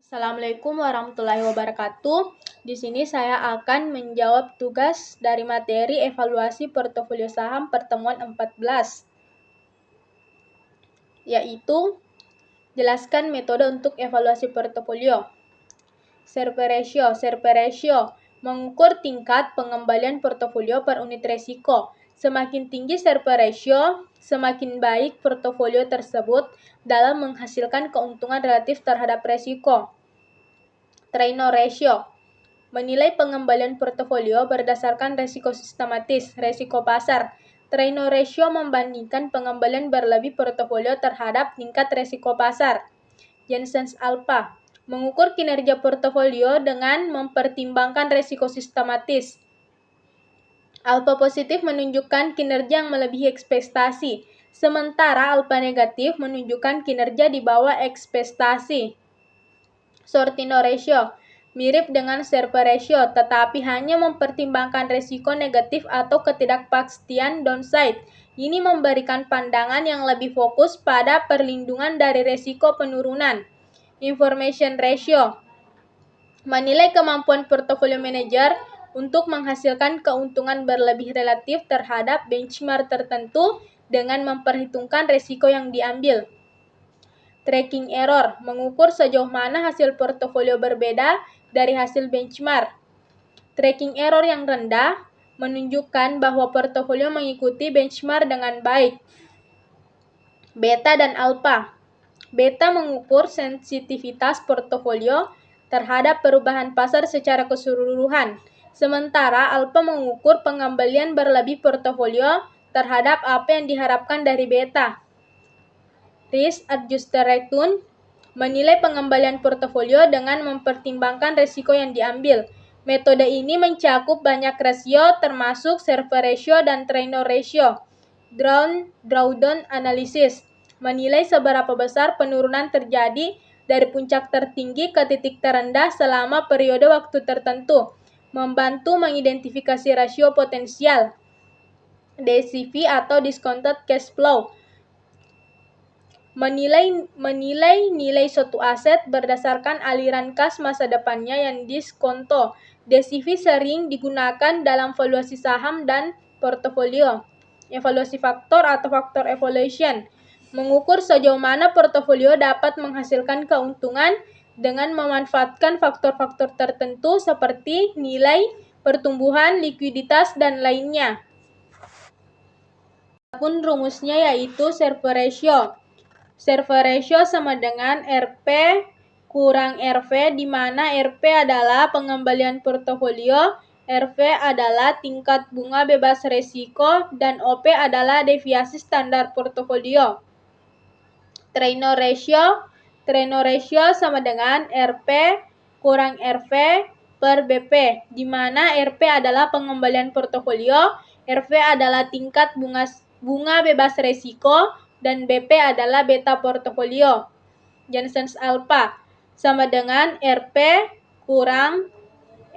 Assalamualaikum warahmatullahi wabarakatuh. Di sini saya akan menjawab tugas dari materi evaluasi portofolio saham pertemuan 14, yaitu jelaskan metode untuk evaluasi portofolio. Survey ratio mengukur tingkat pengembalian portofolio per unit resiko. Semakin tinggi survey ratio, semakin baik portofolio tersebut dalam menghasilkan keuntungan relatif terhadap resiko. Trainor ratio menilai pengembalian portofolio berdasarkan resiko sistematis, resiko pasar. Trainor ratio membandingkan pengembalian berlebih portofolio terhadap tingkat resiko pasar. Jensen's Alpha mengukur kinerja portofolio dengan mempertimbangkan resiko sistematis. Alpha positif menunjukkan kinerja yang melebihi ekspektasi, sementara alpha negatif menunjukkan kinerja di bawah ekspektasi. Sortino ratio mirip dengan survey ratio, tetapi hanya mempertimbangkan resiko negatif atau ketidakpastian downside. Ini memberikan pandangan yang lebih fokus pada perlindungan dari resiko penurunan. Information ratio menilai kemampuan portofolio manager untuk menghasilkan keuntungan berlebih relatif terhadap benchmark tertentu dengan memperhitungkan resiko yang diambil. Tracking error mengukur sejauh mana hasil portofolio berbeda dari hasil benchmark. Tracking error yang rendah menunjukkan bahwa portofolio mengikuti benchmark dengan baik. Beta dan alpha. Beta mengukur sensitivitas portofolio terhadap perubahan pasar secara keseluruhan, sementara alpha mengukur pengembalian berlebih portofolio terhadap apa yang diharapkan dari beta. Risk adjusted return menilai pengembalian portofolio dengan mempertimbangkan risiko yang diambil. Metode ini mencakup banyak rasio termasuk survey ratio dan trainor ratio. Drawdown analysis menilai seberapa besar penurunan terjadi dari puncak tertinggi ke titik terendah selama periode waktu tertentu, membantu mengidentifikasi rasio potensial. DCF atau discounted cash flow menilai nilai suatu aset berdasarkan aliran kas masa depannya yang diskonto. DCF sering digunakan dalam valuasi saham dan portofolio. Evaluasi faktor atau faktor evaluation mengukur sejauh mana portofolio dapat menghasilkan keuntungan dengan memanfaatkan faktor-faktor tertentu seperti nilai, pertumbuhan, likuiditas, dan lainnya. Adapun rumusnya yaitu survey ratio. Survey ratio sama dengan RP kurang RV, di mana RP adalah pengembalian portofolio, RV adalah tingkat bunga bebas risiko, dan OP adalah deviasi standar portofolio. Trainor ratio sama dengan RP kurang RV per BP, di mana RP adalah pengembalian portofolio, RV adalah tingkat bunga bebas risiko, dan BP adalah beta portofolio. Jensen's Alpha sama dengan RP kurang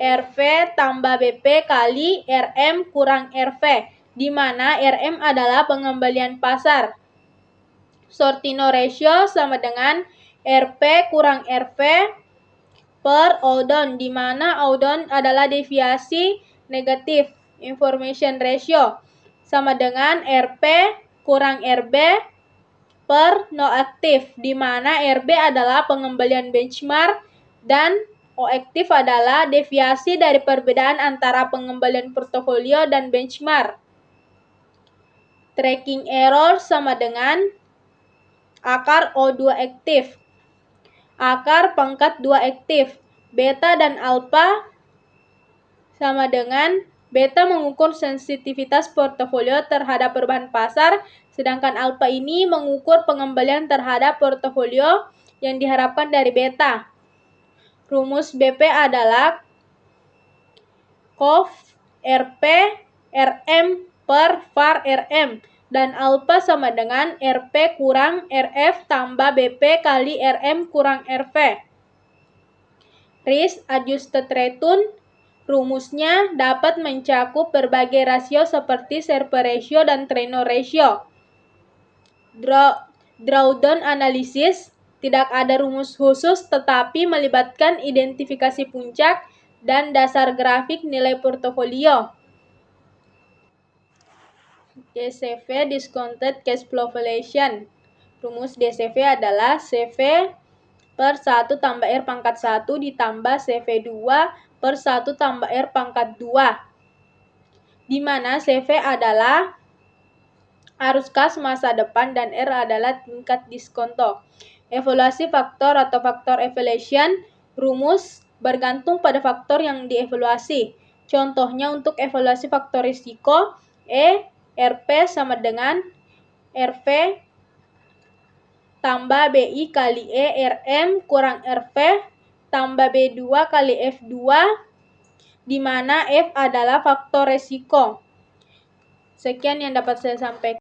RV tambah BP kali RM kurang RV, di mana RM adalah pengembalian pasar. Sortino ratio sama dengan RP kurang RV per Oudon, di mana Oudon adalah deviasi negatif. Information ratio sama dengan RP kurang RB per no aktif, di mana RB adalah pengembalian benchmark dan O aktif adalah deviasi dari perbedaan antara pengembalian portofolio dan benchmark. Tracking error sama dengan akar O2 aktif, akar pangkat 2 aktif. Beta dan alpha sama dengan beta mengukur sensitivitas portofolio terhadap perubahan pasar, sedangkan alpha ini mengukur pengembalian terhadap portofolio yang diharapkan dari beta. Rumus BP adalah COV RP RM per VAR RM, dan alpha sama dengan RP kurang RF tambah BP kali RM kurang RV. Risk adjusted return rumusnya dapat mencakup berbagai rasio seperti survey ratio dan trainor ratio. Drawdown analysis Tidak ada rumus khusus, tetapi melibatkan identifikasi puncak dan dasar grafik nilai portofolio. DCV, Discounted Cash Flow Valuation. Rumus DCV adalah CV per 1 tambah R pangkat 1 ditambah CV2 per 1 tambah R pangkat 2. Di mana CV adalah arus kas masa depan dan R adalah tingkat diskonto. Evaluasi faktor atau faktor evaluation, rumus bergantung pada faktor yang dievaluasi. Contohnya untuk evaluasi faktor risiko, RP sama dengan RV tambah BI kali RM kurang RV tambah B2 kali F2, di mana F adalah faktor risiko. Sekian yang dapat saya sampaikan.